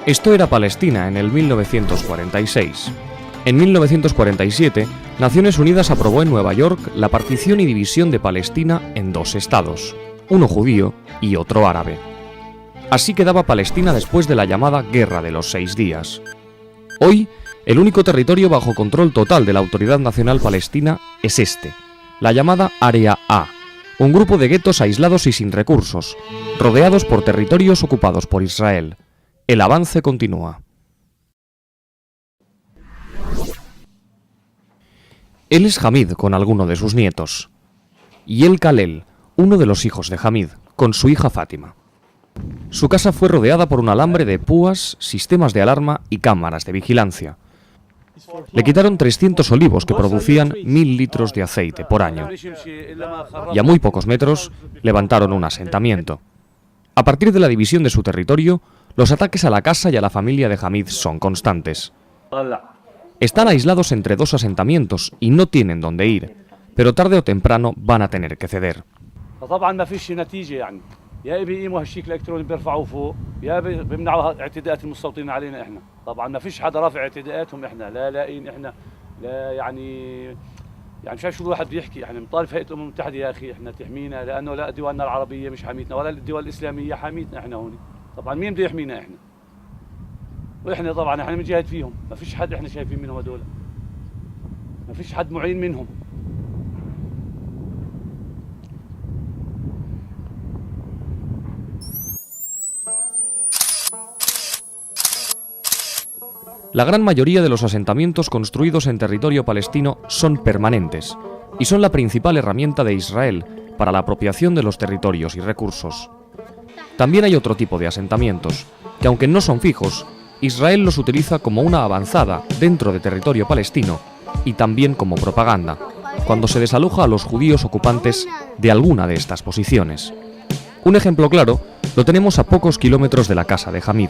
Esto era Palestina en el 1946. En 1947, Naciones Unidas aprobó en Nueva York la partición y división de Palestina en dos estados, uno judío y otro árabe. Así quedaba Palestina después de la llamada Guerra de los 6 días. Hoy, el único territorio bajo control total de la Autoridad Nacional Palestina es este, la llamada Área A, un grupo de guetos aislados y sin recursos, rodeados por territorios ocupados por Israel. El avance continúa. Él es Hamid con alguno de sus nietos. Y el Kalel, uno de los hijos de Hamid, con su hija Fátima. Su casa fue rodeada por un alambre de púas, sistemas de alarma y cámaras de vigilancia. Le quitaron 300 olivos que producían 1000 litros de aceite por año. Y a muy pocos metros levantaron un asentamiento. A partir de la división de su territorio, los ataques a la casa y a la familia de Hamid son constantes. Están aislados entre dos asentamientos y no tienen dónde ir, pero tarde o temprano van a tener que ceder. يا بيقيموا هالشيك الالكتروني بيرفعوه فوق يا بيمنعوا اعتداءات المستوطنين علينا احنا طبعا ما فيش حدا رافع اعتداءاتهم احنا لا لاقين احنا لا يعني مش عارف شو الواحد بيحكي احنا بنطالب هيئه الامم المتحده يا اخي احنا تحمينا لانه لا دولنا العربيه مش حاميتنا ولا الدول الاسلاميه حاميتنا احنا هون طبعا مين بده يحمينا احنا واحنا طبعا احنا بنجاهد فيهم ما فيش حد احنا شايفين منهم هذول ما فيش حد معين منهم. La gran mayoría de los asentamientos construidos en territorio palestino son permanentes y son la principal herramienta de Israel para la apropiación de los territorios y recursos. También hay otro tipo de asentamientos, que aunque no son fijos, Israel los utiliza como una avanzada dentro de territorio palestino y también como propaganda, cuando se desaloja a los judíos ocupantes de alguna de estas posiciones. Un ejemplo claro lo tenemos a pocos kilómetros de la casa de Hamid.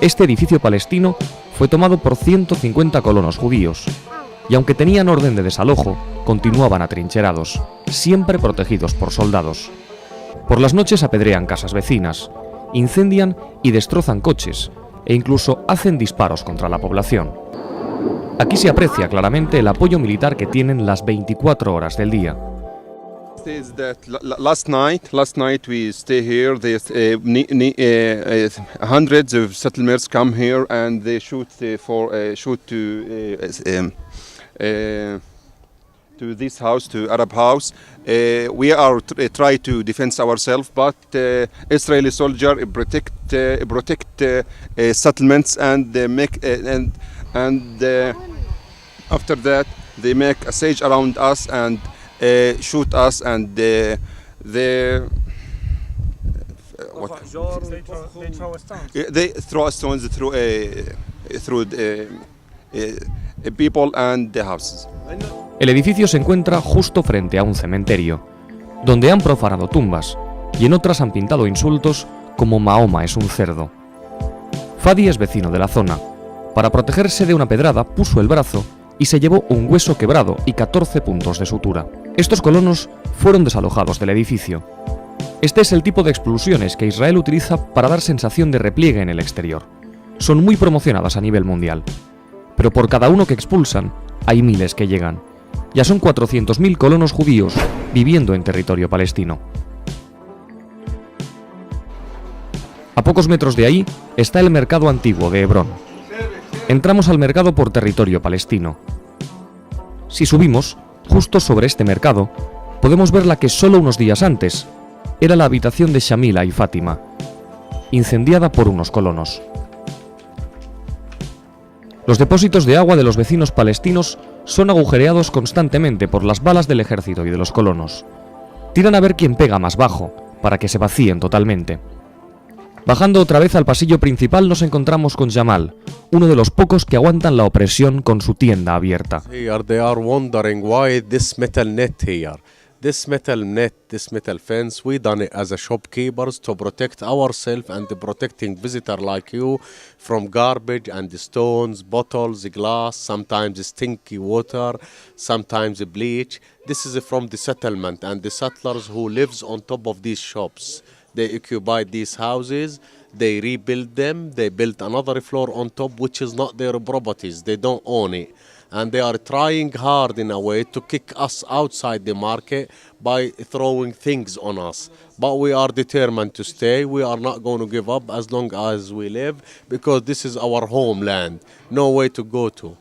Este edificio palestino fue tomado por 150 colonos judíos, y aunque tenían orden de desalojo, continuaban atrincherados, siempre protegidos por soldados. Por las noches apedrean casas vecinas, incendian y destrozan coches, e incluso hacen disparos contra la población. Aquí se aprecia claramente el apoyo militar que tienen las 24 horas del día. Last night we stay here. There's hundreds of settlers come here and they shoot to this house, to Arab house. We are try to defend ourselves, but Israeli soldier protect settlements and make and after that they make a siege around us and shoot us and they throw stones through people and the houses. El edificio se encuentra justo frente a un cementerio, donde han profanado tumbas y en otras han pintado insultos como Mahoma es un cerdo. Fadi es vecino de la zona. Para protegerse de una pedrada puso el brazo y se llevó un hueso quebrado y 14 puntos de sutura. Estos colonos fueron desalojados del edificio. Este es el tipo de explosiones que Israel utiliza para dar sensación de repliegue en el exterior. Son muy promocionadas a nivel mundial. Pero por cada uno que expulsan, hay miles que llegan. Ya son 400.000 colonos judíos viviendo en territorio palestino. A pocos metros de ahí está el mercado antiguo de Hebrón. Entramos al mercado por territorio palestino. Si subimos, justo sobre este mercado, podemos ver la que solo unos días antes era la habitación de Shamila y Fátima, incendiada por unos colonos. Los depósitos de agua de los vecinos palestinos son agujereados constantemente por las balas del ejército y de los colonos. Tiran a ver quién pega más bajo, para que se vacíen totalmente. Bajando otra vez al pasillo principal nos encontramos con Jamal, uno de los pocos que aguantan la opresión con su tienda abierta. Here they are wondering why this metal net here. This metal net, this metal fence, we done it as a shopkeepers to protect ourselves and protecting visitor like you from garbage and stones, bottles, glass, sometimes stinky water, sometimes bleach. This is from the settlement and the settlers who lives on top of these shops. They occupied these houses, they rebuild them, they built another floor on top which is not their properties, they don't own it. And they are trying hard in a way to kick us outside the market by throwing things on us. But we are determined to stay. We are not going to give up as long as we live because this is our homeland. No way to go to.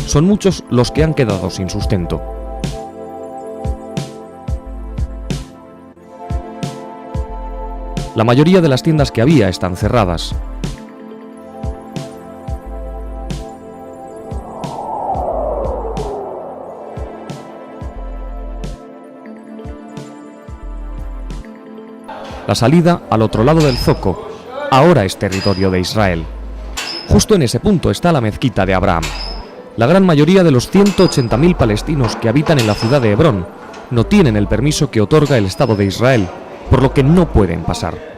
Son muchos los que han quedado sin sustento. La mayoría de las tiendas que había están cerradas. La salida al otro lado del zoco ahora es territorio de Israel. Justo en ese punto está la mezquita de Abraham. La gran mayoría de los 180.000 palestinos que habitan en la ciudad de Hebrón no tienen el permiso que otorga el Estado de Israel, por lo que no pueden pasar.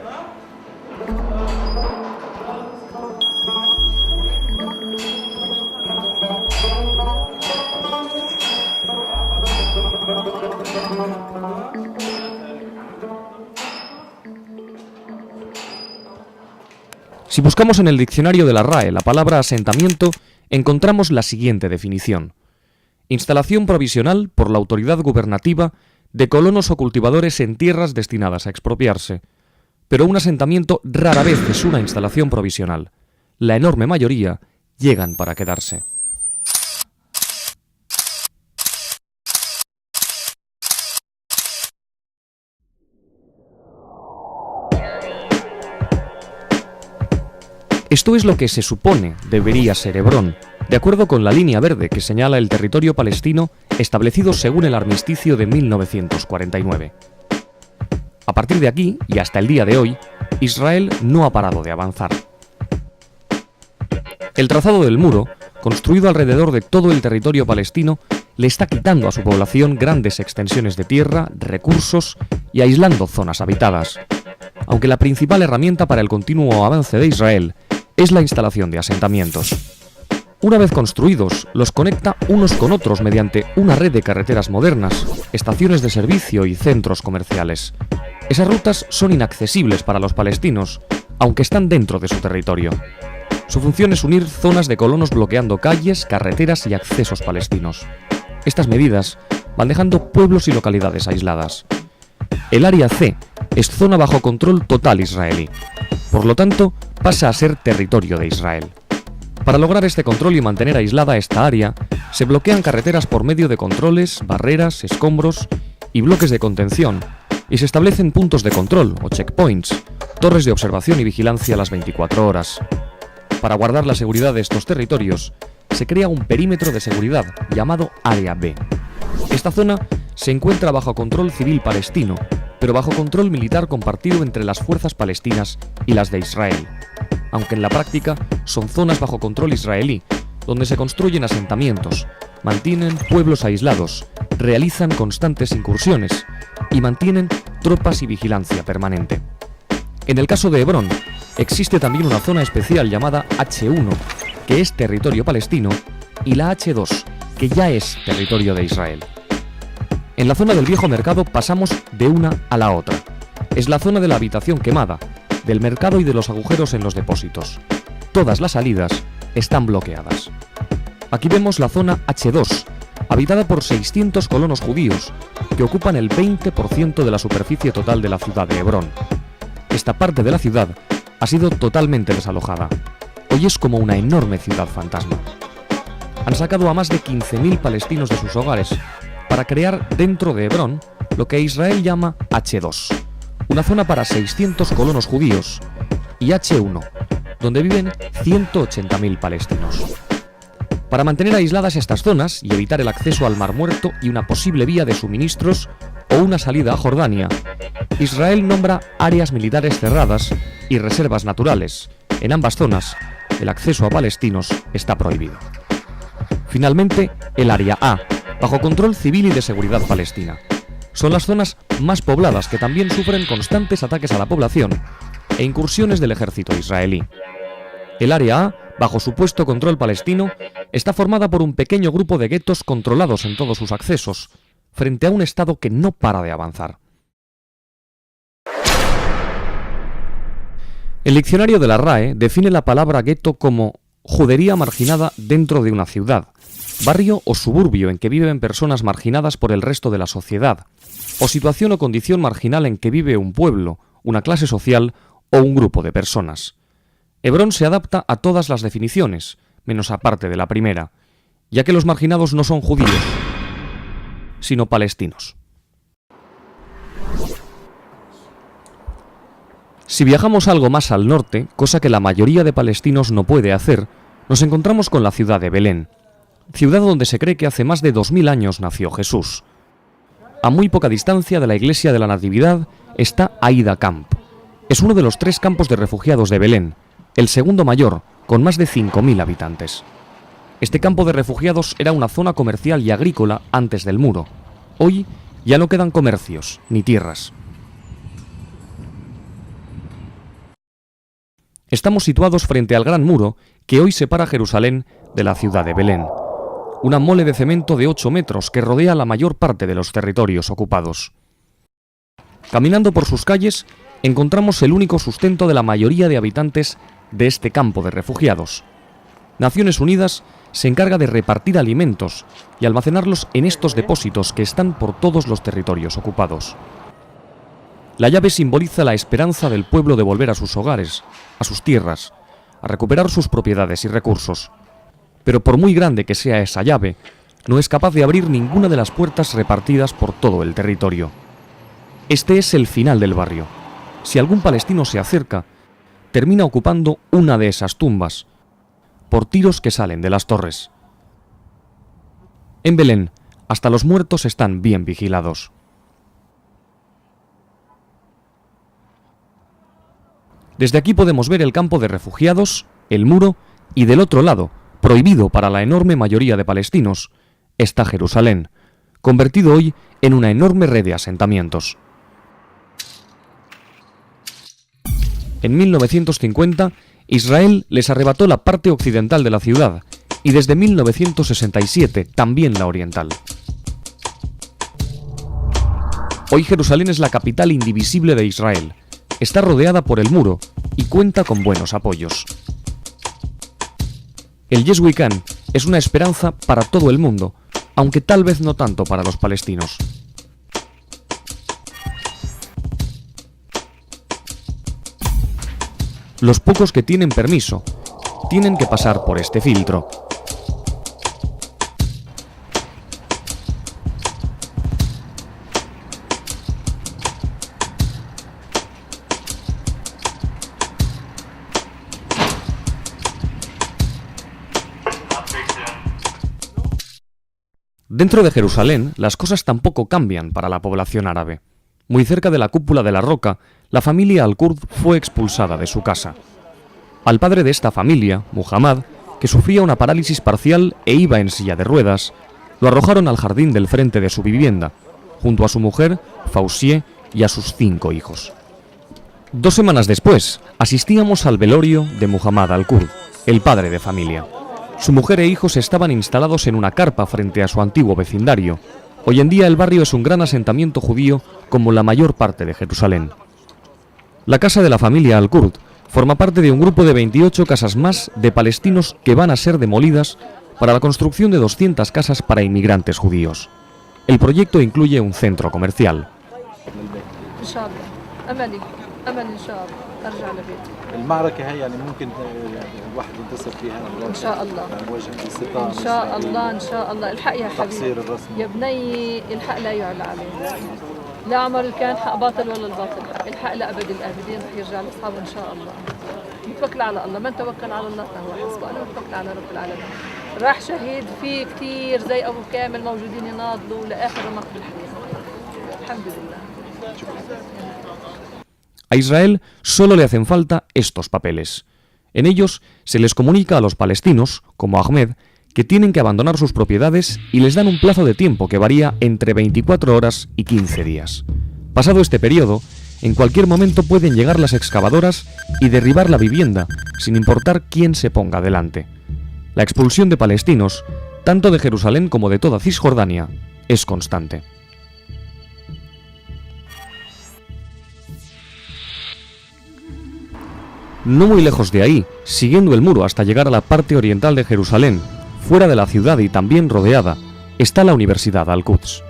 Si buscamos en el diccionario de la RAE la palabra asentamiento, encontramos la siguiente definición: instalación provisional por la autoridad gubernativa de colonos o cultivadores en tierras destinadas a expropiarse. Pero un asentamiento rara vez es una instalación provisional. La enorme mayoría llegan para quedarse. Esto es lo que se supone debería ser Hebrón, de acuerdo con la línea verde que señala el territorio palestino establecido según el armisticio de 1949. A partir de aquí, y hasta el día de hoy, Israel no ha parado de avanzar. El trazado del muro, construido alrededor de todo el territorio palestino, le está quitando a su población grandes extensiones de tierra, recursos y aislando zonas habitadas. Aunque la principal herramienta para el continuo avance de Israel es la instalación de asentamientos. Una vez construidos, los conecta unos con otros mediante una red de carreteras modernas, estaciones de servicio y centros comerciales. Esas rutas son inaccesibles para los palestinos, aunque están dentro de su territorio. Su función es unir zonas de colonos bloqueando calles, carreteras y accesos palestinos. Estas medidas van dejando pueblos y localidades aisladas. El área C es zona bajo control total israelí. Por lo tanto, pasa a ser territorio de Israel. Para lograr este control y mantener aislada esta área, se bloquean carreteras por medio de controles, barreras, escombros y bloques de contención, y se establecen puntos de control o checkpoints, torres de observación y vigilancia a las 24 horas. Para guardar la seguridad de estos territorios, se crea un perímetro de seguridad llamado Área B. Esta zona se encuentra bajo control civil palestino, pero bajo control militar compartido entre las fuerzas palestinas y las de Israel, aunque en la práctica son zonas bajo control israelí, donde se construyen asentamientos, mantienen pueblos aislados, realizan constantes incursiones y mantienen tropas y vigilancia permanente. En el caso de Hebrón, existe también una zona especial llamada H1, que es territorio palestino, y la H2, que ya es territorio de Israel. En la zona del viejo mercado pasamos de una a la otra. Es la zona de la habitación quemada, del mercado y de los agujeros en los depósitos. Todas las salidas están bloqueadas. Aquí vemos la zona H2, habitada por 600 colonos judíos, que ocupan el 20% de la superficie total de la ciudad de Hebrón. Esta parte de la ciudad ha sido totalmente desalojada. Hoy es como una enorme ciudad fantasma. Han sacado a más de 15.000 palestinos de sus hogares para crear dentro de Hebrón lo que Israel llama H2, una zona para 600 colonos judíos, y H1, donde viven 180.000 palestinos. Para mantener aisladas estas zonas y evitar el acceso al Mar Muerto y una posible vía de suministros o una salida a Jordania, Israel nombra áreas militares cerradas y reservas naturales. En ambas zonas, el acceso a palestinos está prohibido. Finalmente, el Área A, bajo control civil y de seguridad palestina. Son las zonas más pobladas que también sufren constantes ataques a la población e incursiones del ejército israelí. El Área A, bajo supuesto control palestino, está formada por un pequeño grupo de guetos controlados en todos sus accesos, frente a un Estado que no para de avanzar. El diccionario de la RAE define la palabra gueto como judería marginada dentro de una ciudad, barrio o suburbio en que viven personas marginadas por el resto de la sociedad, o situación o condición marginal en que vive un pueblo, una clase social o un grupo de personas. Hebrón se adapta a todas las definiciones, menos aparte de la primera, ya que los marginados no son judíos, sino palestinos. Si viajamos algo más al norte, cosa que la mayoría de palestinos no puede hacer, nos encontramos con la ciudad de Belén, ciudad donde se cree que hace más de 2000 años nació Jesús. A muy poca distancia de la iglesia de la Natividad está Aida Camp. Es uno de los 3 campos de refugiados de Belén, el segundo mayor, con más de 5000 habitantes. Este campo de refugiados era una zona comercial y agrícola antes del muro. Hoy ya no quedan comercios ni tierras. Estamos situados frente al gran muro que hoy separa Jerusalén de la ciudad de Belén. Una mole de cemento de 8 metros que rodea la mayor parte de los territorios ocupados. Caminando por sus calles, encontramos el único sustento de la mayoría de habitantes de este campo de refugiados. Naciones Unidas se encarga de repartir alimentos y almacenarlos en estos depósitos que están por todos los territorios ocupados. La llave simboliza la esperanza del pueblo de volver a sus hogares, a sus tierras, a recuperar sus propiedades y recursos. Pero por muy grande que sea esa llave, no es capaz de abrir ninguna de las puertas repartidas por todo el territorio. Este es el final del barrio. Si algún palestino se acerca, termina ocupando una de esas tumbas, por tiros que salen de las torres. En Belén, hasta los muertos están bien vigilados. Desde aquí podemos ver el campo de refugiados, el muro y del otro lado, prohibido para la enorme mayoría de palestinos, está Jerusalén, convertido hoy en una enorme red de asentamientos. En 1950, Israel les arrebató la parte occidental de la ciudad y desde 1967 también la oriental. Hoy Jerusalén es la capital indivisible de Israel. Está rodeada por el muro y cuenta con buenos apoyos. El Yes We Can es una esperanza para todo el mundo, aunque tal vez no tanto para los palestinos. Los pocos que tienen permiso tienen que pasar por este filtro. Dentro de Jerusalén, las cosas tampoco cambian para la población árabe. Muy cerca de la cúpula de la roca, la familia Al-Kurd fue expulsada de su casa. Al padre de esta familia, Muhammad, que sufría una parálisis parcial e iba en silla de ruedas, lo arrojaron al jardín del frente de su vivienda, junto a su mujer, Fausie, y a sus 5 hijos. 2 semanas después, asistíamos al velorio de Muhammad Al-Kurd, el padre de familia. Su mujer e hijos estaban instalados en una carpa frente a su antiguo vecindario. Hoy en día el barrio es un gran asentamiento judío como la mayor parte de Jerusalén. La casa de la familia Al-Kurd forma parte de un grupo de 28 casas más de palestinos que van a ser demolidas para la construcción de 200 casas para inmigrantes judíos. El proyecto incluye un centro comercial. المعركة هي يعني ممكن الواحد ينتصر فيها إن شاء الله نواجه الاستيطان إن شاء الله إن شاء الله الحق يا التقصير حبيبي الرسمي يا بني الحق لا يعلى عليه لا عمر كان حق باطل ولا الباطل حق الحق لأبد الآبدين رح يرجع لأصحابه إن شاء الله نتوكل على الله من توكل على الله فهو حسبه أنا بتوكل على رب العالمين راح شهيد في كثير زي أبو كامل موجودين يناضلوا لآخر رمق بالحياة الحمد لله. A Israel solo le hacen falta estos papeles. En ellos se les comunica a los palestinos, como Ahmed, que tienen que abandonar sus propiedades y les dan un plazo de tiempo que varía entre 24 horas y 15 días. Pasado este periodo, en cualquier momento pueden llegar las excavadoras y derribar la vivienda, sin importar quién se ponga delante. La expulsión de palestinos, tanto de Jerusalén como de toda Cisjordania, es constante. No muy lejos de ahí, siguiendo el muro hasta llegar a la parte oriental de Jerusalén, fuera de la ciudad y también rodeada, está la Universidad Al-Quds.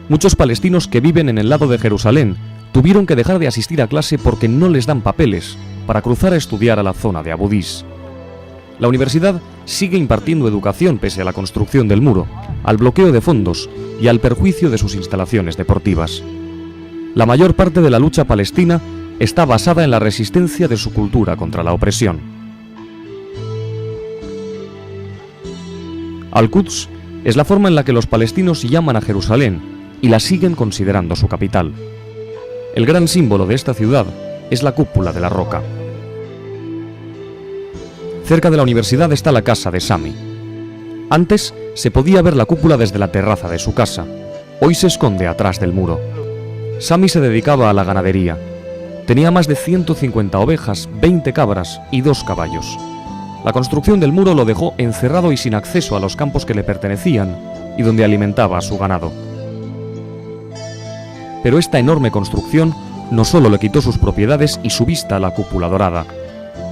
Muchos palestinos que viven en el lado de Jerusalén tuvieron que dejar de asistir a clase porque no les dan papeles para cruzar a estudiar a la zona de Abu Dis. La universidad sigue impartiendo educación pese a la construcción del muro, al bloqueo de fondos y al perjuicio de sus instalaciones deportivas. La mayor parte de la lucha palestina está basada en la resistencia de su cultura contra la opresión. Al-Quds es la forma en la que los palestinos llaman a Jerusalén y la siguen considerando su capital. El gran símbolo de esta ciudad es la cúpula de la roca. Cerca de la universidad está la casa de Sami. Antes se podía ver la cúpula desde la terraza de su casa. Hoy se esconde atrás del muro. Sami se dedicaba a la ganadería. Tenía más de 150 ovejas, 20 cabras y 2 caballos. La construcción del muro lo dejó encerrado y sin acceso a los campos que le pertenecían y donde alimentaba a su ganado. Pero esta enorme construcción no solo le quitó sus propiedades y su vista a la cúpula dorada,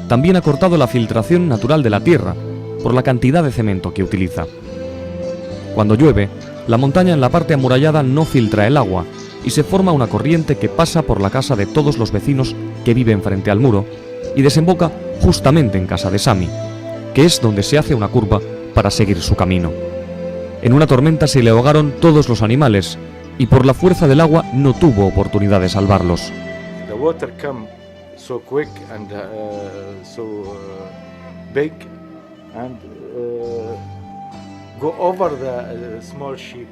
también ha cortado la filtración natural de la tierra por la cantidad de cemento que utiliza. Cuando llueve, la montaña en la parte amurallada no filtra el agua y se forma una corriente que pasa por la casa de todos los vecinos que viven frente al muro y desemboca justamente en casa de Sami, que es donde se hace una curva para seguir su camino. En una tormenta se le ahogaron todos los animales y por la fuerza del agua no tuvo oportunidad de salvarlos. The water come so quick and so big and go over the small sheep.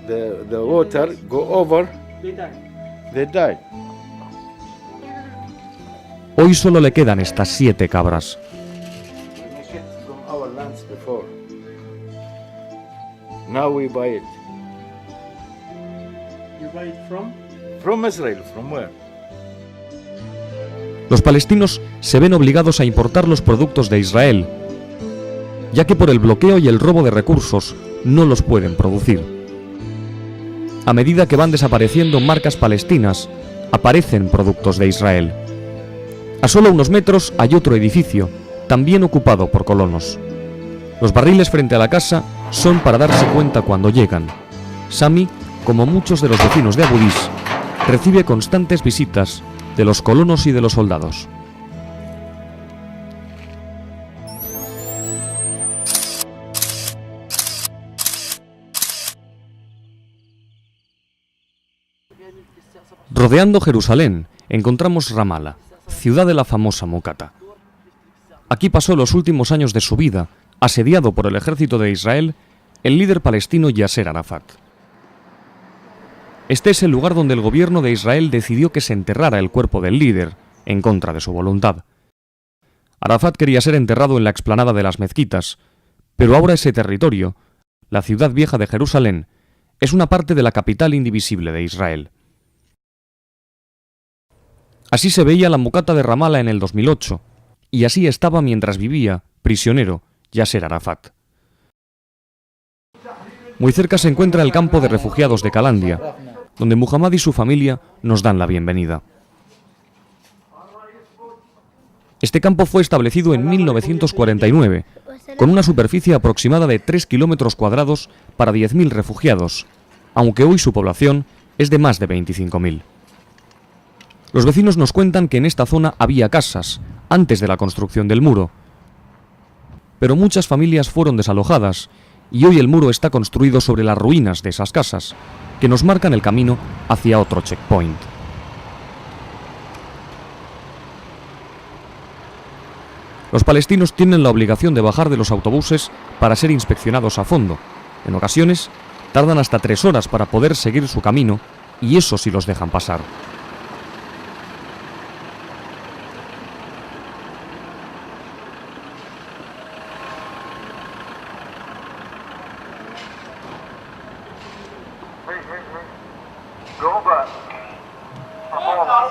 The water go over, they die. Hoy solo le quedan estas 7 cabras. We make it from our lands before. Now we buy it. You buy it from? From Israel, from where? Los palestinos se ven obligados a importar los productos de Israel, ya que por el bloqueo y el robo de recursos no los pueden producir. A medida que van desapareciendo marcas palestinas, aparecen productos de Israel. A solo unos metros hay otro edificio, también ocupado por colonos. Los barriles frente a la casa son para darse cuenta cuando llegan. Sami, como muchos de los vecinos de Abu Dis, recibe constantes visitas de los colonos y de los soldados. Rodeando Jerusalén, encontramos Ramala, ciudad de la famosa mocata. Aquí pasó los últimos años de su vida, asediado por el ejército de Israel, el líder palestino Yasser Arafat. Este es el lugar donde el gobierno de Israel decidió que se enterrara el cuerpo del líder, en contra de su voluntad. Arafat quería ser enterrado en la explanada de las mezquitas, pero ahora ese territorio, la ciudad vieja de Jerusalén, es una parte de la capital indivisible de Israel. Así se veía la mocata de Ramala en el 2008, y así estaba mientras vivía, prisionero, Yasser Arafat. Muy cerca se encuentra el campo de refugiados de Calandia, donde Muhammad y su familia nos dan la bienvenida. Este campo fue establecido en 1949, con una superficie aproximada de 3 kilómetros cuadrados para 10.000 refugiados, aunque hoy su población es de más de 25.000. Los vecinos nos cuentan que en esta zona había casas, antes de la construcción del muro, pero muchas familias fueron desalojadas y hoy el muro está construido sobre las ruinas de esas casas, que nos marcan el camino hacia otro checkpoint. Los palestinos tienen la obligación de bajar de los autobuses para ser inspeccionados a fondo. En ocasiones, tardan hasta 3 horas para poder seguir su camino, y eso sí los dejan pasar.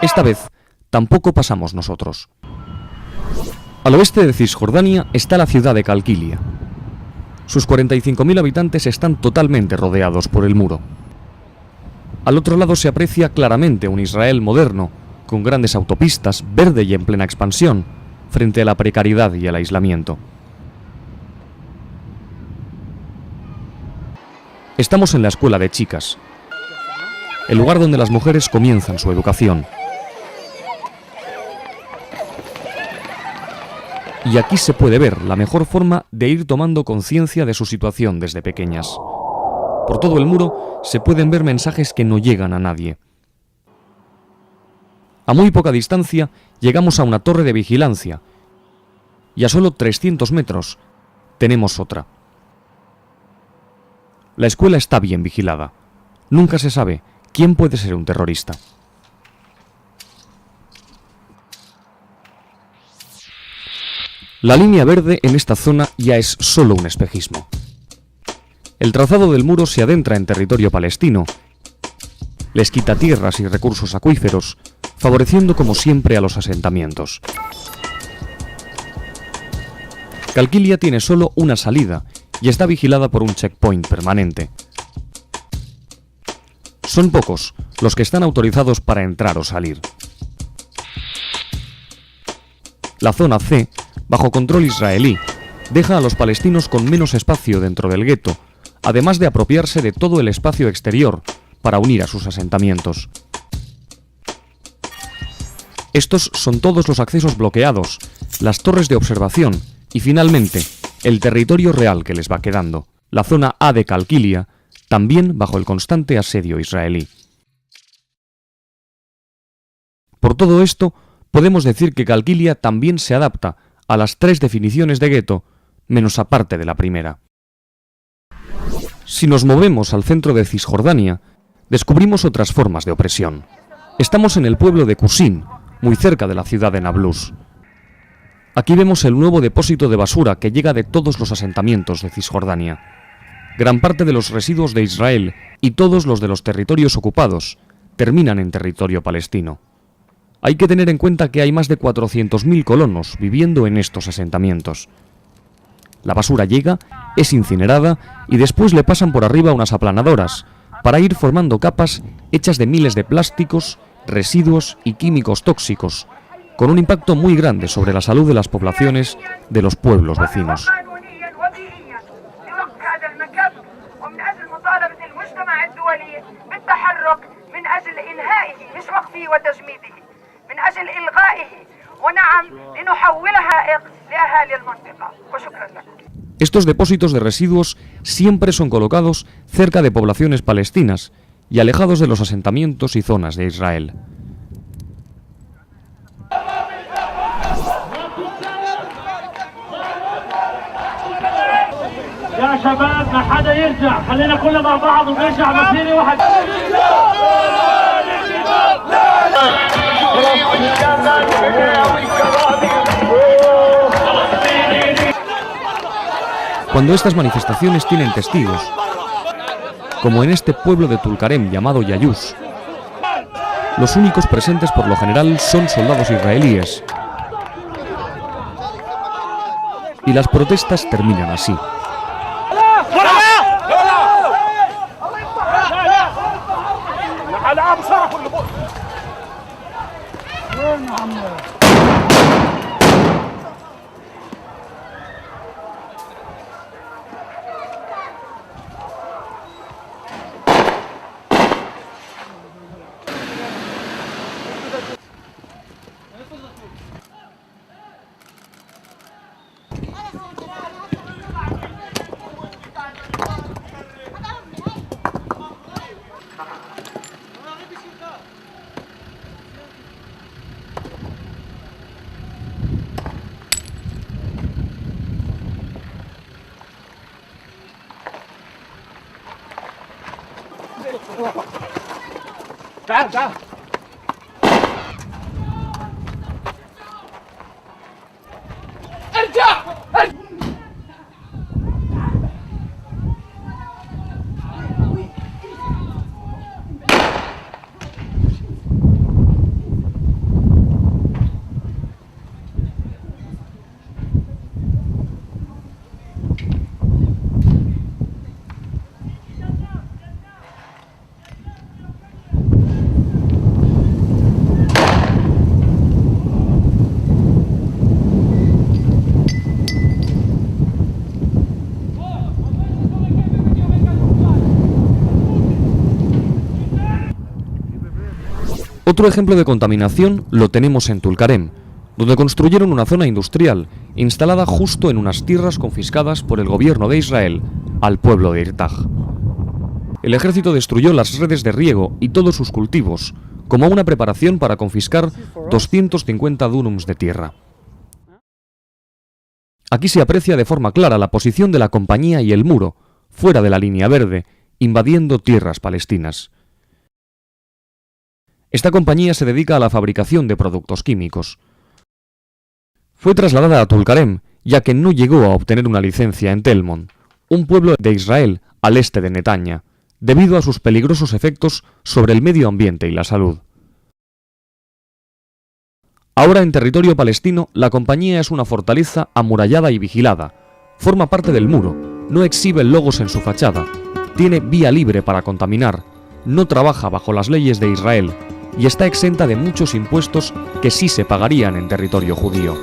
Esta vez, tampoco pasamos nosotros. Al oeste de Cisjordania está la ciudad de Calquilia. Sus 45.000 habitantes están totalmente rodeados por el muro. Al otro lado se aprecia claramente un Israel moderno, con grandes autopistas, verde y en plena expansión, frente a la precariedad y el aislamiento. Estamos en la escuela de chicas, el lugar donde las mujeres comienzan su educación. Y aquí se puede ver la mejor forma de ir tomando conciencia de su situación desde pequeñas. Por todo el muro se pueden ver mensajes que no llegan a nadie. A muy poca distancia llegamos a una torre de vigilancia y a solo 300 metros tenemos otra. La escuela está bien vigilada. Nunca se sabe quién puede ser un terrorista. La línea verde en esta zona ya es solo un espejismo. El trazado del muro se adentra en territorio palestino, les quita tierras y recursos acuíferos, favoreciendo como siempre a los asentamientos. Calquilia tiene solo una salida y está vigilada por un checkpoint permanente. Son pocos los que están autorizados para entrar o salir. La zona C, bajo control israelí, deja a los palestinos con menos espacio dentro del gueto, además de apropiarse de todo el espacio exterior para unir a sus asentamientos. Estos son todos los accesos bloqueados, las torres de observación y finalmente el territorio real que les va quedando, la zona A de Calquilia, también bajo el constante asedio israelí. Por todo esto, podemos decir que Calquilia también se adapta a las 3 definiciones de gueto, menos aparte de la primera. Si nos movemos al centro de Cisjordania, descubrimos otras formas de opresión. Estamos en el pueblo de Qusin, muy cerca de la ciudad de Nablus. Aquí vemos el nuevo depósito de basura que llega de todos los asentamientos de Cisjordania. Gran parte de los residuos de Israel y todos los de los territorios ocupados terminan en territorio palestino. Hay que tener en cuenta que hay más de 400.000 colonos viviendo en estos asentamientos. La basura llega, es incinerada y después le pasan por arriba unas aplanadoras para ir formando capas hechas de miles de plásticos, residuos y químicos tóxicos, con un impacto muy grande sobre la salud de las poblaciones de los pueblos vecinos. من أجل إنهائه مش وقفه وتجميده من أجل إلغائه ونعم لنحولها لأهالي المنطقة وشكرا لكم. Estos depósitos de residuos siempre son colocados cerca de poblaciones palestinas y alejados de los asentamientos y zonas de Israel. يا شباب ما حدا يرجع خلينا كلنا مع بعض ونرجع مسيرة واحد. Cuando estas manifestaciones tienen testigos, como en este pueblo de Tulkarem llamado Yayús, los únicos presentes por lo general son soldados israelíes. Y las protestas terminan así. تعال تعال ارجع. Otro ejemplo de contaminación lo tenemos en Tulkarem, donde construyeron una zona industrial instalada justo en unas tierras confiscadas por el gobierno de Israel al pueblo de Irtaj. El ejército destruyó las redes de riego y todos sus cultivos, como una preparación para confiscar 250 dúnums de tierra. Aquí se aprecia de forma clara la posición de la compañía y el muro, fuera de la línea verde, invadiendo tierras palestinas. Esta compañía se dedica a la fabricación de productos químicos. Fue trasladada a Tulkarem, ya que no llegó a obtener una licencia en Tel Mond, un pueblo de Israel al este de Netanya, debido a sus peligrosos efectos sobre el medio ambiente y la salud. Ahora en territorio palestino, la compañía es una fortaleza amurallada y vigilada. Forma parte del muro, no exhibe logos en su fachada, tiene vía libre para contaminar, no trabaja bajo las leyes de Israel y está exenta de muchos impuestos que sí se pagarían en territorio judío.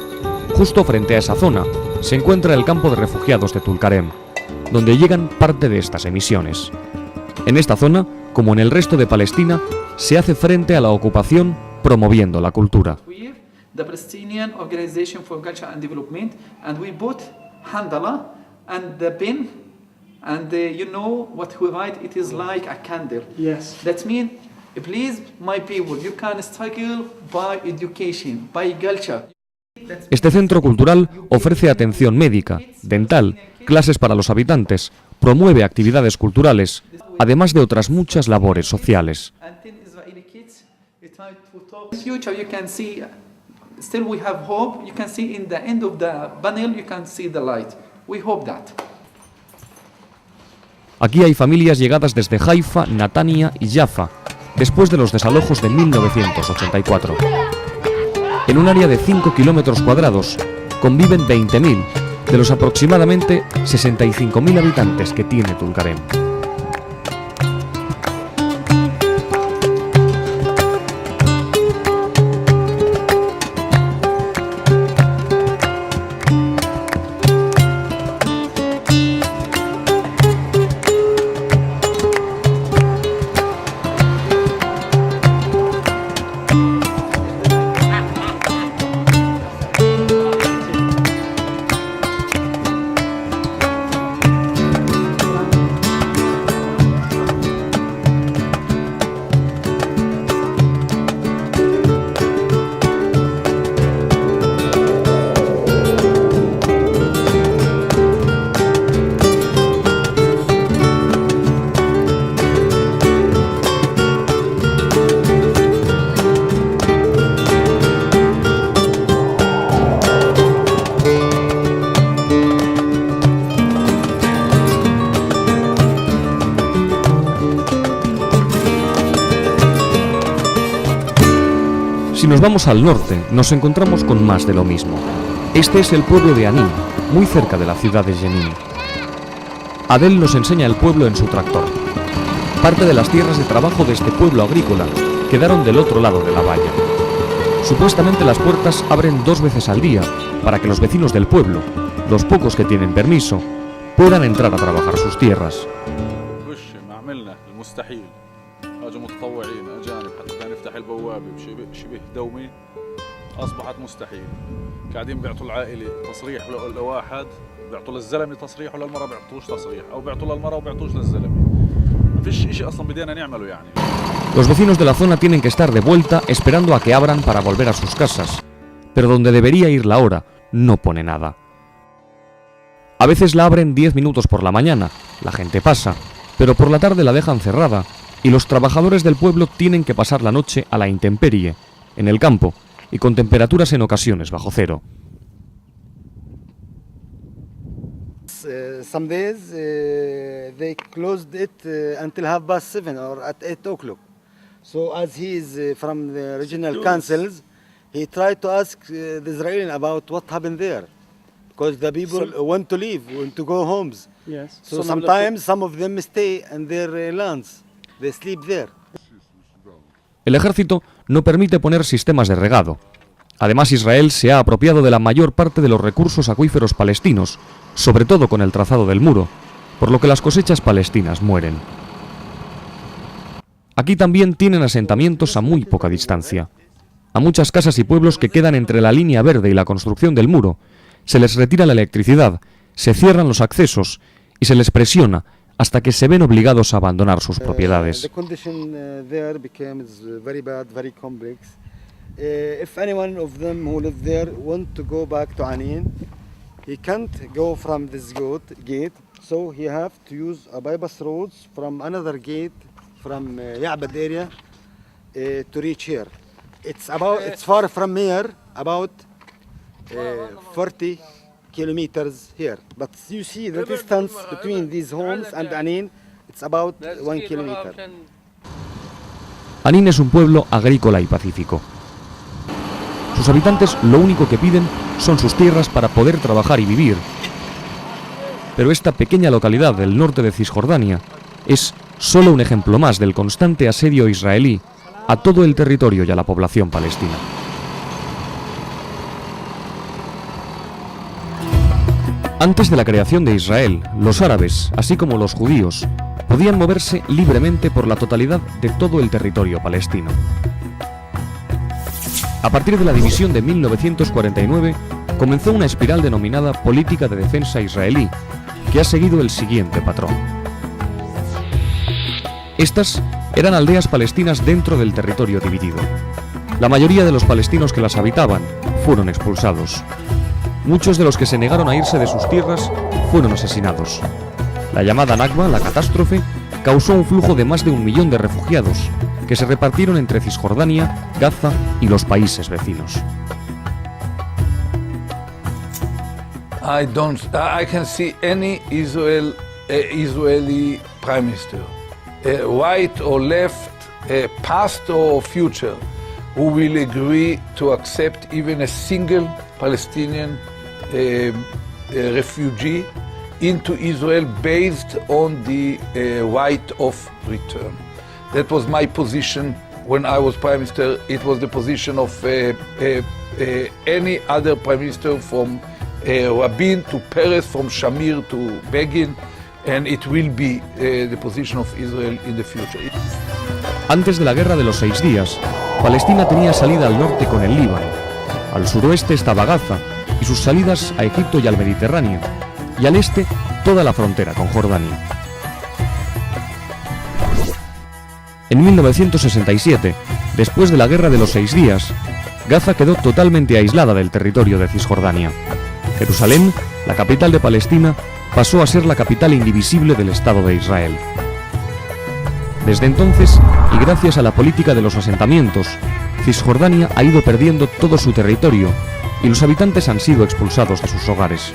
Justo frente a esa zona se encuentra el campo de refugiados de Tulkarem, donde llegan parte de estas emisiones. En esta zona, como en el resto de Palestina, se hace frente a la ocupación promoviendo la cultura. The Palestinian Organization for Culture and Development, and we bought handala and the pen, and you know what we write, it is like a candle. Yes. That means, please, my people, you can struggle by education, by culture. Este centro cultural ofrece atención médica, dental, clases para los habitantes, promueve actividades culturales, además de otras muchas labores sociales. Still we have hope. You can see in the end of the panel, you can see the light. We hope that. Aquí hay familias llegadas desde Haifa, Natania y Jaffa, después de los desalojos de 1984. En un área de 5 kilómetros cuadrados conviven 20.000 de los aproximadamente 65.000 habitantes que tiene Tulkarem. nos vamos al norte, nos encontramos con más de lo mismo. Este es el pueblo de Anin, muy cerca de la ciudad de Jenin. Adel nos enseña el pueblo en su tractor. Parte de las tierras de trabajo de este pueblo agrícola quedaron del otro lado de la valla. Supuestamente las puertas abren 2 veces al día para que los vecinos del pueblo, los pocos que tienen permiso, puedan entrar a trabajar sus tierras. أصبحت مستحيل. قاعدين بيعطوا العائلة تصريح لواحد، بيعطوا للزلمة تصريح وللمرأة بيعطوش تصريح، أو بيعطوا للمرأة وبيعطوش للزلمة. ما فيش شيء أصلاً بدينا نعمله يعني. Los vecinos de la zona tienen que estar de vuelta esperando a que abran para volver a sus casas, pero donde debería ir la hora no pone nada. A veces la abren 10 minutos por la mañana, la gente pasa, pero por la tarde la dejan cerrada y los trabajadores del pueblo tienen que pasar la noche a la intemperie, en el campo, y con temperaturas en ocasiones bajo cero. Some days they closed it until 7:30 or at 8 o'clock. So as he is from the regional councils, he tried to ask the Israelis about what happened there, because the people want to leave, want to go homes. Yes. So sometimes some of them stay in their lands. They sleep there. El ejército no permite poner sistemas de regado. Además, Israel se ha apropiado de la mayor parte de los recursos acuíferos palestinos, sobre todo con el trazado del muro, por lo que las cosechas palestinas mueren. Aquí también tienen asentamientos a muy poca distancia. A muchas casas y pueblos que quedan entre la línea verde y la construcción del muro, se les retira la electricidad, se cierran los accesos y se les presiona hasta que se ven obligados a abandonar sus propiedades. The condition there becomes very bad, very complex. If anyone of them who live there want to go back to Anin, he can't go from this gate, so he have to use a bypass roads from another gate from Ya'bad area to reach here. It's far from here, about 40 kilometers here, but you see the distance between these homes and Anin, it's about 1 kilometer. Anin es un pueblo agrícola y pacífico. Sus habitantes lo único que piden son sus tierras para poder trabajar y vivir. Pero esta pequeña localidad del norte de Cisjordania es solo un ejemplo más del constante asedio israelí a todo el territorio y a la población palestina. Antes de la creación de Israel, los árabes, así como los judíos, podían moverse libremente por la totalidad de todo el territorio palestino. A partir de la división de 1949, comenzó una espiral denominada política de defensa israelí, que ha seguido el siguiente patrón. Estas eran aldeas palestinas dentro del territorio dividido. La mayoría de los palestinos que las habitaban fueron expulsados. Muchos de los que se negaron a irse de sus tierras fueron asesinados. La llamada Nakba, la catástrofe, causó un flujo de más de 1 millón de refugiados, que se repartieron entre Cisjordania, Gaza y los países vecinos. I can see any Israeli prime minister, right or left, past or future, who will agree to accept even a single Palestinian refugee into Israel based on the right of return. That was my position when I was Prime Minister. It was the position of any other Prime Minister, from Rabin to Peres, from Shamir to Begin, and it will be the position of Israel in the future. Antes de la Guerra de los 6 días, Palestina tenía salida al norte con el Líbano. Al suroeste estaba Gaza y sus salidas a Egipto y al Mediterráneo, y al este toda la frontera con Jordania. En 1967, después de la Guerra de los 6 días, Gaza quedó totalmente aislada del territorio de Cisjordania. Jerusalén, la capital de Palestina, pasó a ser la capital indivisible del Estado de Israel. Desde entonces, y gracias a la política de los asentamientos, Cisjordania ha ido perdiendo todo su territorio y los habitantes han sido expulsados de sus hogares.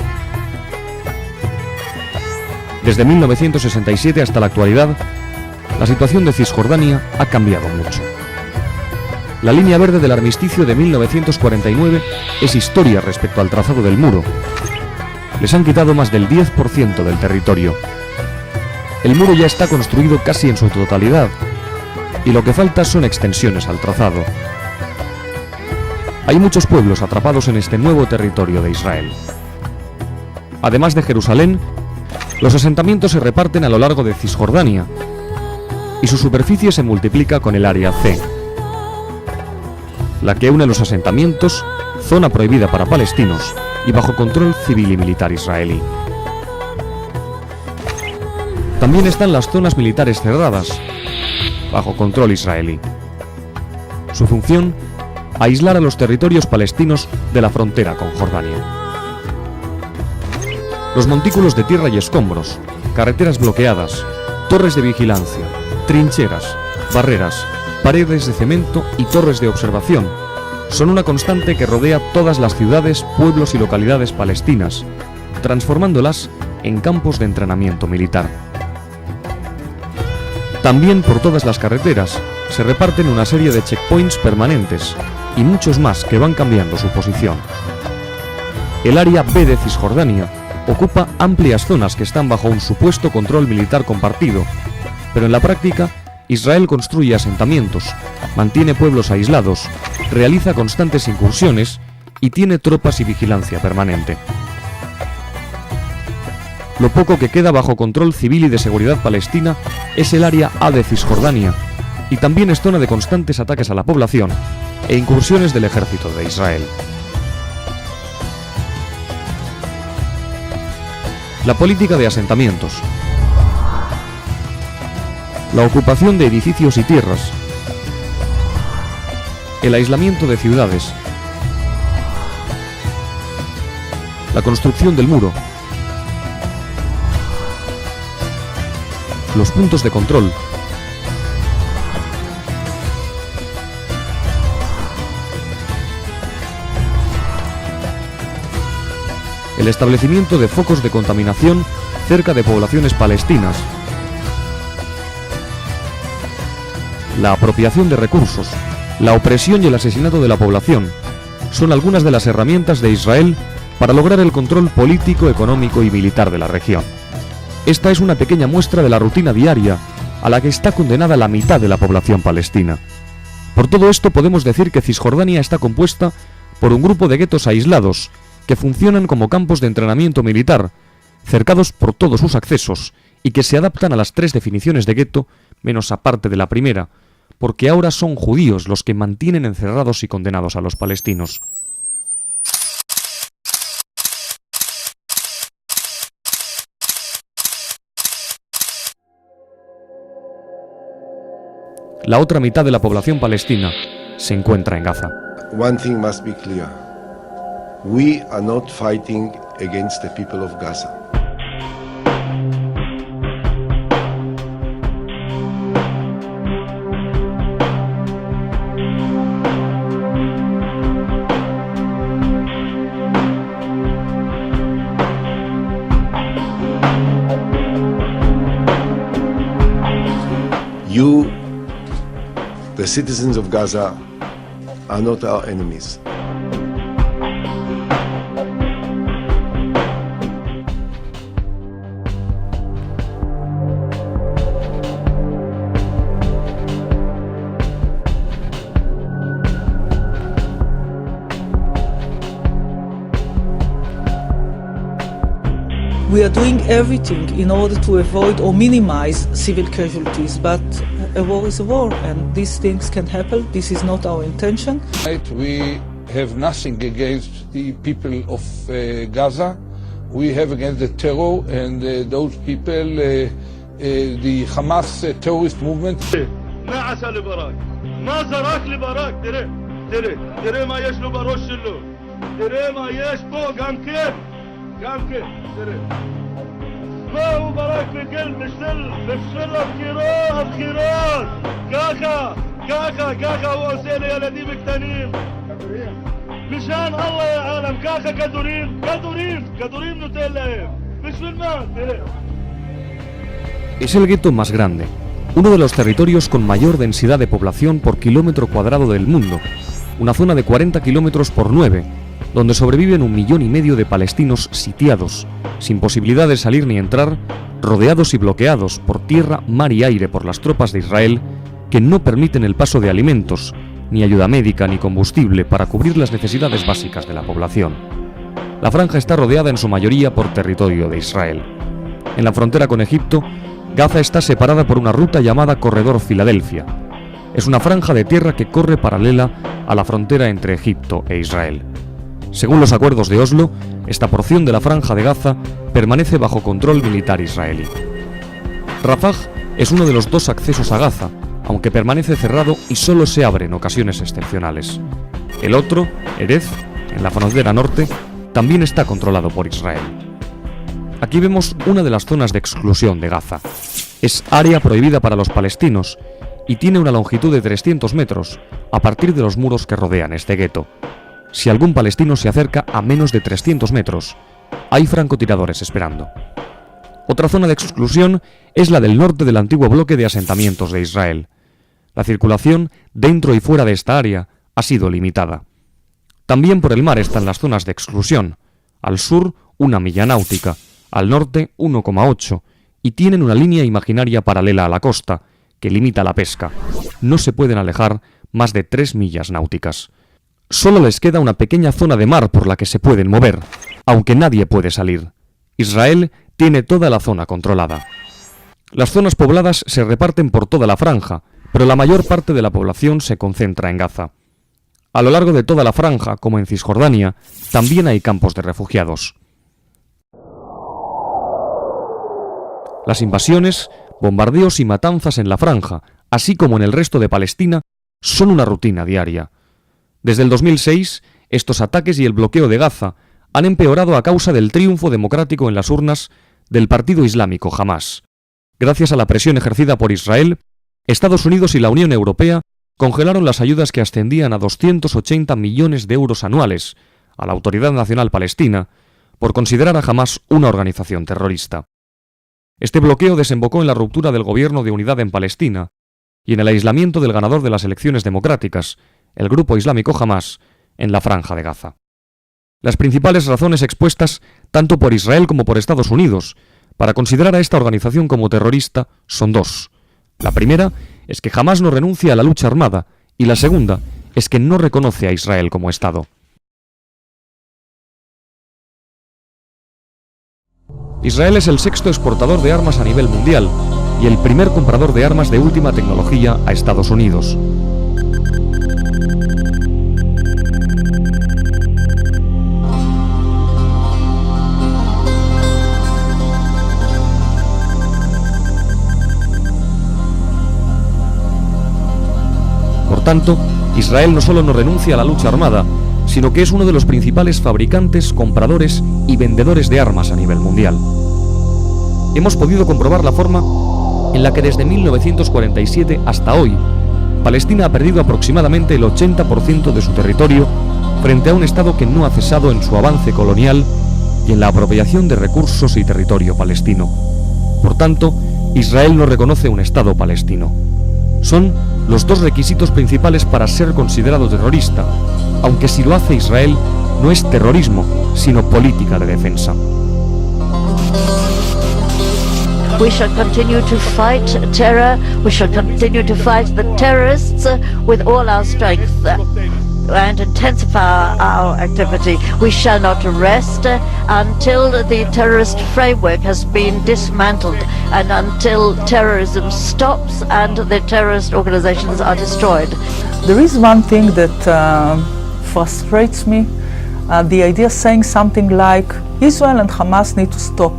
Desde 1967 hasta la actualidad, la situación de Cisjordania ha cambiado mucho. La línea verde del armisticio de 1949 es historia respecto al trazado del muro. Les han quitado más del 10% del territorio. El muro ya está construido casi en su totalidad, y lo que falta son extensiones al trazado. Hay muchos pueblos atrapados en este nuevo territorio de Israel. Además de Jerusalén, los asentamientos se reparten a lo largo de Cisjordania, y su superficie se multiplica con el área C, la que une los asentamientos, zona prohibida para palestinos y bajo control civil y militar israelí. También están las zonas militares cerradas, bajo control israelí. Su función, aislar a los territorios palestinos de la frontera con Jordania. Los montículos de tierra y escombros, carreteras bloqueadas, torres de vigilancia, trincheras, barreras, paredes de cemento y torres de observación son una constante que rodea todas las ciudades, pueblos y localidades palestinas, transformándolas en campos de entrenamiento militar. También por todas las carreteras se reparten una serie de checkpoints permanentes y muchos más que van cambiando su posición. El área B de Cisjordania ocupa amplias zonas que están bajo un supuesto control militar compartido, pero en la práctica Israel construye asentamientos, mantiene pueblos aislados, realiza constantes incursiones y tiene tropas y vigilancia permanente. Lo poco que queda bajo control civil y de seguridad palestina es el área A de Cisjordania, y también es zona de constantes ataques a la población e incursiones del ejército de Israel. La política de asentamientos, la ocupación de edificios y tierras, el aislamiento de ciudades, la construcción del muro, los puntos de control, el establecimiento de focos de contaminación cerca de poblaciones palestinas, la apropiación de recursos, la opresión y el asesinato de la población son algunas de las herramientas de Israel para lograr el control político, económico y militar de la región. Esta es una pequeña muestra de la rutina diaria a la que está condenada la mitad de la población palestina. Por todo esto podemos decir que Cisjordania está compuesta por un grupo de guetos aislados que funcionan como campos de entrenamiento militar, cercados por todos sus accesos y que se adaptan a las tres definiciones de gueto, menos aparte de la primera, porque ahora son judíos los que mantienen encerrados y condenados a los palestinos. La otra mitad de la población palestina se encuentra en Gaza. One thing must be clear. We are not fighting against the people of Gaza. You, the citizens of Gaza, are not our enemies. We are doing everything in order to avoid or minimize civil casualties, but a war is a war, and these things can happen. This is not our intention. We have nothing against the people of Gaza. We have against the terror and those people, the Hamas terrorist movement. ما عسى لبراك ما زراك لبراك ترى ما يش لبروش له ترى ما يش فوق قام كيف ترى ما هو براك بقلب بفشل بخيرات كاكا وحسين يا لدي بكتانين مشان الله يا عالم كاكا كدورين نوتيل لهم مش في المال ترى. Es el gueto más grande, uno de los territorios con mayor densidad de población por kilómetro cuadrado del mundo, una zona de 40 kilómetros por 9, donde sobreviven 1,5 millones de palestinos sitiados, sin posibilidad de salir ni entrar, rodeados y bloqueados por tierra, mar y aire por las tropas de Israel, que no permiten el paso de alimentos, ni ayuda médica ni combustible para cubrir las necesidades básicas de la población. La franja está rodeada en su mayoría por territorio de Israel. En la frontera con Egipto, Gaza está separada por una ruta llamada Corredor Filadelfia. Es una franja de tierra que corre paralela a la frontera entre Egipto e Israel. Según los acuerdos de Oslo, esta porción de la franja de Gaza permanece bajo control militar israelí. Rafah es uno de los 2 accesos a Gaza, aunque permanece cerrado y solo se abre en ocasiones excepcionales. El otro, Erez, en la frontera norte, también está controlado por Israel. Aquí vemos una de las zonas de exclusión de Gaza. Es área prohibida para los palestinos y tiene una longitud de 300 metros a partir de los muros que rodean este gueto. Si algún palestino se acerca a menos de 300 metros, hay francotiradores esperando. Otra zona de exclusión es la del norte del antiguo bloque de asentamientos de Israel. La circulación dentro y fuera de esta área ha sido limitada. También por el mar están las zonas de exclusión. Al sur, 1 milla náutica, al norte 1,8, y tienen una línea imaginaria paralela a la costa, que limita la pesca. No se pueden alejar más de 3 millas náuticas. Solo les queda una pequeña zona de mar por la que se pueden mover, aunque nadie puede salir. Israel tiene toda la zona controlada. Las zonas pobladas se reparten por toda la franja, pero la mayor parte de la población se concentra en Gaza. A lo largo de toda la franja, como en Cisjordania, también hay campos de refugiados. Las invasiones, bombardeos y matanzas en la franja, así como en el resto de Palestina, son una rutina diaria. Desde el 2006, estos ataques y el bloqueo de Gaza han empeorado a causa del triunfo democrático en las urnas del Partido Islámico Hamás. Gracias a la presión ejercida por Israel, Estados Unidos y la Unión Europea congelaron las ayudas que ascendían a 280 millones de euros anuales a la Autoridad Nacional Palestina por considerar a Hamás una organización terrorista. Este bloqueo desembocó en la ruptura del gobierno de unidad en Palestina y en el aislamiento del ganador de las elecciones democráticas, el grupo islámico Hamás, en la franja de Gaza. Las principales razones expuestas tanto por Israel como por Estados Unidos para considerar a esta organización como terrorista son 2. La primera es que Hamás no renuncia a la lucha armada y la segunda es que no reconoce a Israel como Estado. Israel es el 6º exportador de armas a nivel mundial y el primer comprador de armas de última tecnología a Estados Unidos. Por tanto, Israel no solo no renuncia a la lucha armada, sino que es uno de los principales fabricantes, compradores y vendedores de armas a nivel mundial. Hemos podido comprobar la forma en la que desde 1947 hasta hoy, Palestina ha perdido aproximadamente el 80% de su territorio frente a un Estado que no ha cesado en su avance colonial y en la apropiación de recursos y territorio palestino. Por tanto, Israel no reconoce un Estado palestino. Son los 2 requisitos principales para ser considerado terrorista, aunque si lo hace Israel no es terrorismo, sino política de defensa. We shall continue to fight terror. We shall continue to fight the terrorists with all our strength and intensify our activity. We shall not rest until the terrorist framework has been dismantled and until terrorism stops and the terrorist organizations are destroyed. There is one thing that frustrates me, the idea saying something like Israel and Hamas need to stop.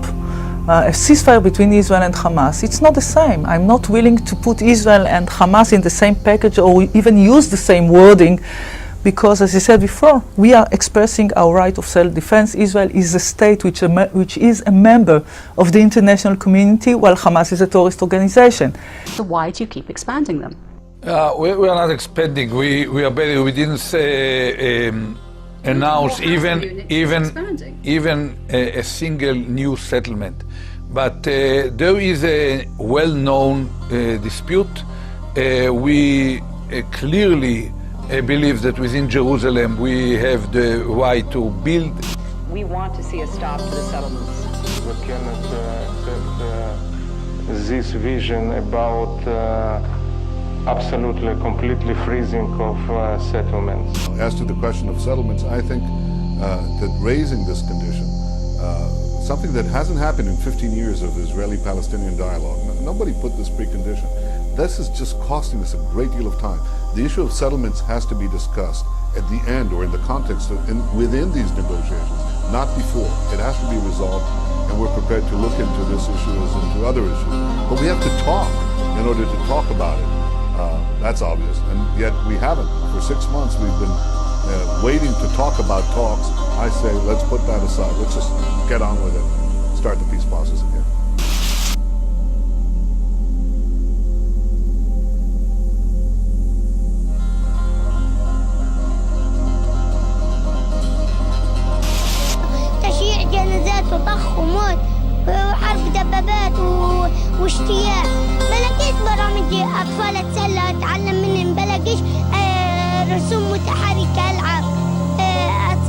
A ceasefire between Israel and Hamas. It's not the same. I'm not willing to put Israel and Hamas in the same package or even use the same wording because, as I said before, we are expressing our right of self-defense. Israel is a state which is a member of the international community while Hamas is a terrorist organization. So why do you keep expanding them? We are not expanding. We didn't say, announce even a single new settlement. But there is a well-known dispute. We clearly believe that within Jerusalem we have the right to build. We want to see a stop to the settlements. We cannot accept this vision about absolutely, completely freezing of settlements. As to the question of settlements, I think that raising this condition, something that hasn't happened in 15 years of Israeli-Palestinian dialogue, nobody put this precondition. This is just costing us a great deal of time. The issue of settlements has to be discussed at the end or in the context of within these negotiations, not before. It has to be resolved, and we're prepared to look into this issue as into other issues. But we have to talk in order to talk about it. That's obvious, and yet we haven't. For 6 months we've been waiting to talk about talks. I say let's put that aside. Let's just get on with it and start the peace process again. وطخ وموت وحرب دبابات واشتياق. بلاقيش برامج أطفال أتسلى أتعلم منهم، بلاقيش رسوم متحركة ألعب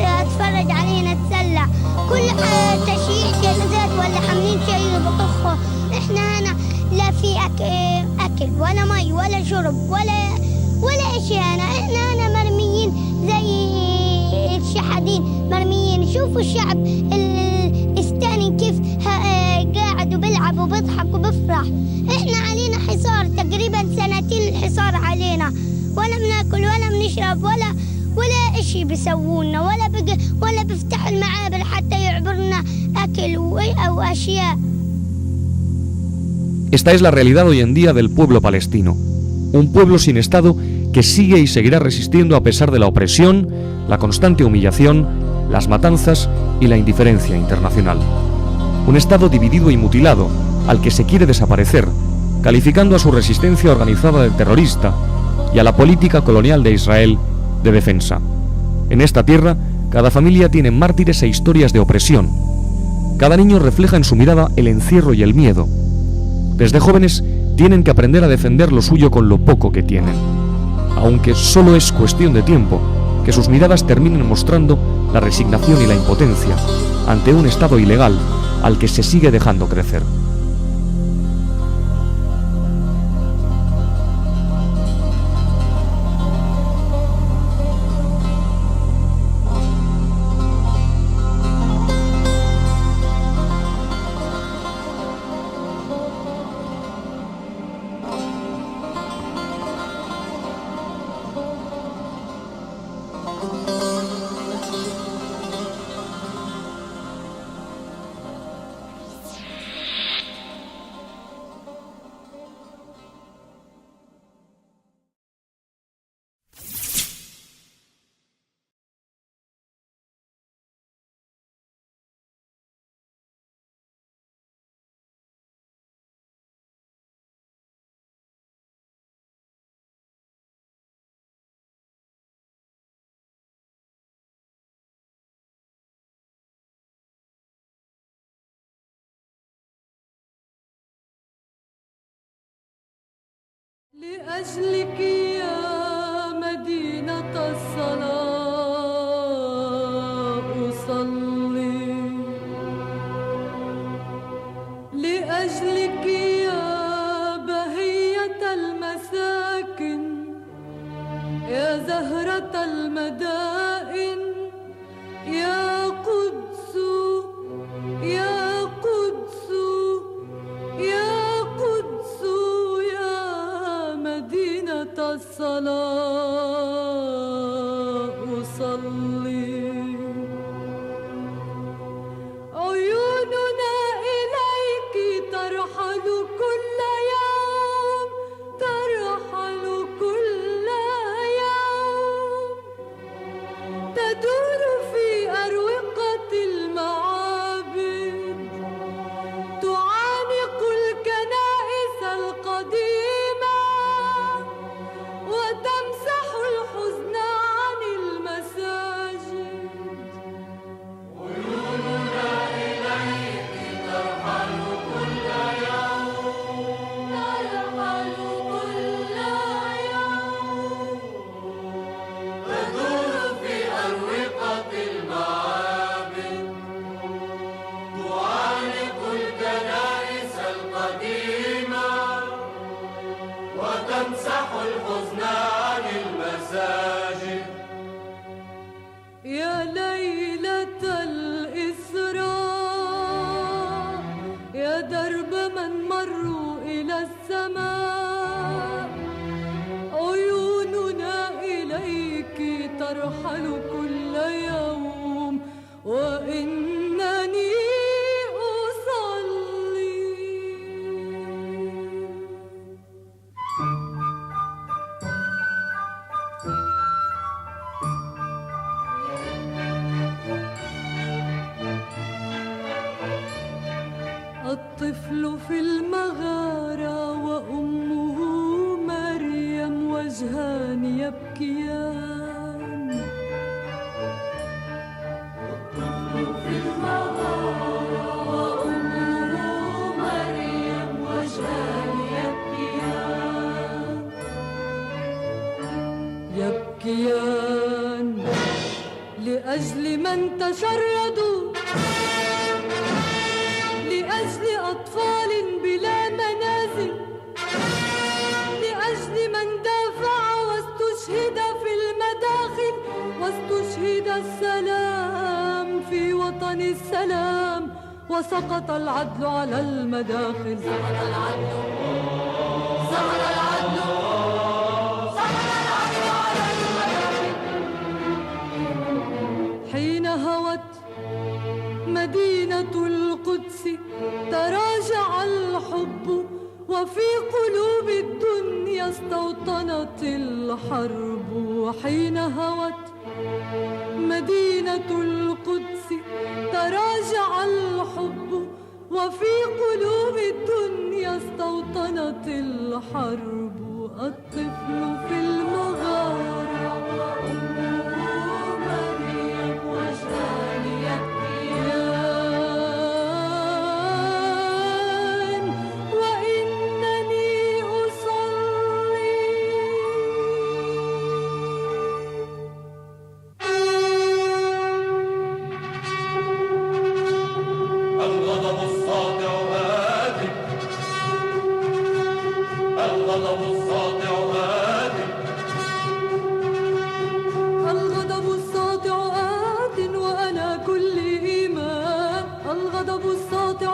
أتفرج علينا أتسلى. كل تشييع جنازات ولا حاملين شيء بطخه. إحنا هنا لا في أكل ولا مي ولا شرب ولا إشي. إحنا هنا مرميين زي الشحادين مرميين. شوفوا الشعب الثاني كيف قاعد وبيلعب وبيضحك وبيفرح. احنا علينا حصار تقريبا 2 سنين الحصار علينا، ولا بناكل ولا بنشرب ولا اشي بيسوونا ولا بيفتحوا المعابر حتى يعبرنا اكل او اشياء. Esta es la realidad hoy en día del pueblo palestino, un pueblo sin Estado que sigue y seguirá resistiendo a pesar de la opresión, la constante humillación, las matanzas y la indiferencia internacional. Un Estado dividido y mutilado, al que se quiere desaparecer, calificando a su resistencia organizada de terrorista y a la política colonial de Israel de defensa. En esta tierra, cada familia tiene mártires e historias de opresión. Cada niño refleja en su mirada el encierro y el miedo. Desde jóvenes tienen que aprender a defender lo suyo con lo poco que tienen, aunque solo es cuestión de tiempo que sus miradas terminen mostrando la resignación y la impotencia ante un Estado ilegal al que se sigue dejando crecer. لأجلك يا مدينة الصلاة أصلي، لأجلك يا بهية المساكن، يا زهرة المدائن، يا قدس يا قدس يا قدس يا مدينة الصلاة أصلي. عيوننا إليك ترحل كل يوم، ترحل كل يوم، يا درب من مروا إلى السماء عيوننا إليك ترحل كل يوم وإنني أصلي. الطفل في المغارة وأمه مريم وجهان يبكيان. الطفل في المغارة وأمه مريم وجهان يبكيان. يبكيان لأجل من تشردوا، لأجل أطفال بلا منازل، لأجل من دافع واستشهد في المداخل، واستشهد السلام في وطن السلام، وسقط العدل على المداخل. سقط العدل، سقط العدل، سقط العدل على المداخل. حين هوت مدينة القدس تراجع الحب، وفي قلوب الدنيا استوطنت الحرب. حين هوت مدينة القدس تراجع الحب، وفي قلوب الدنيا استوطنت الحرب. الطفل في المغارة وأمه مريم وجهان يبكيان وإنني أصلي. الغضب الساطع آت، الغضب الساطع آت، الغضب الساطع آت وأنا كل إيمان. الغضب الساطع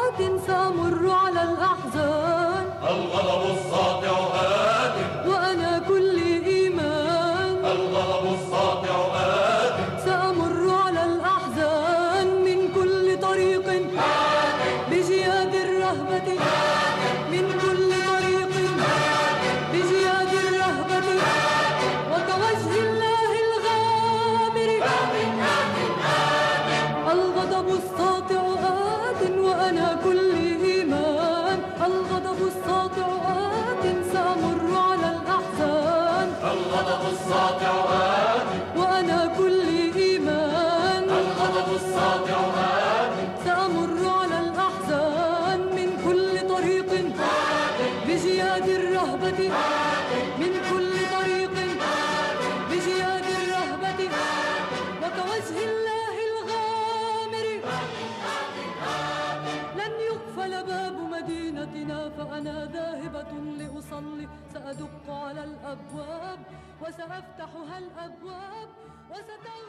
آت سأمر على الأحزان. الغضب الساطع آت، وأنا كل إيمان. الغضب الساطع آت، سأمر على الأحزان من كل طريق بجياد الرهبة، من كل طريق بجياد الرهبة، وكوجه الله الغامر. الغضب الساطع آت وأنا كل إيمان. الغضب الساطع آت سأمر على الأحزان. الغضب الساطع آت، وأنا كل إيمان. الغضب الساطع آت، سأمر على الأحزان من كل طريق بجياد الرهبة، من كل طريق بجياد الرهبة، وكوجه الله الغامر. لن يقفل باب مدينتنا فأنا ذاهبة لأصلي. سأدق على الأبواب وسأفتحها الأبواب وستغسل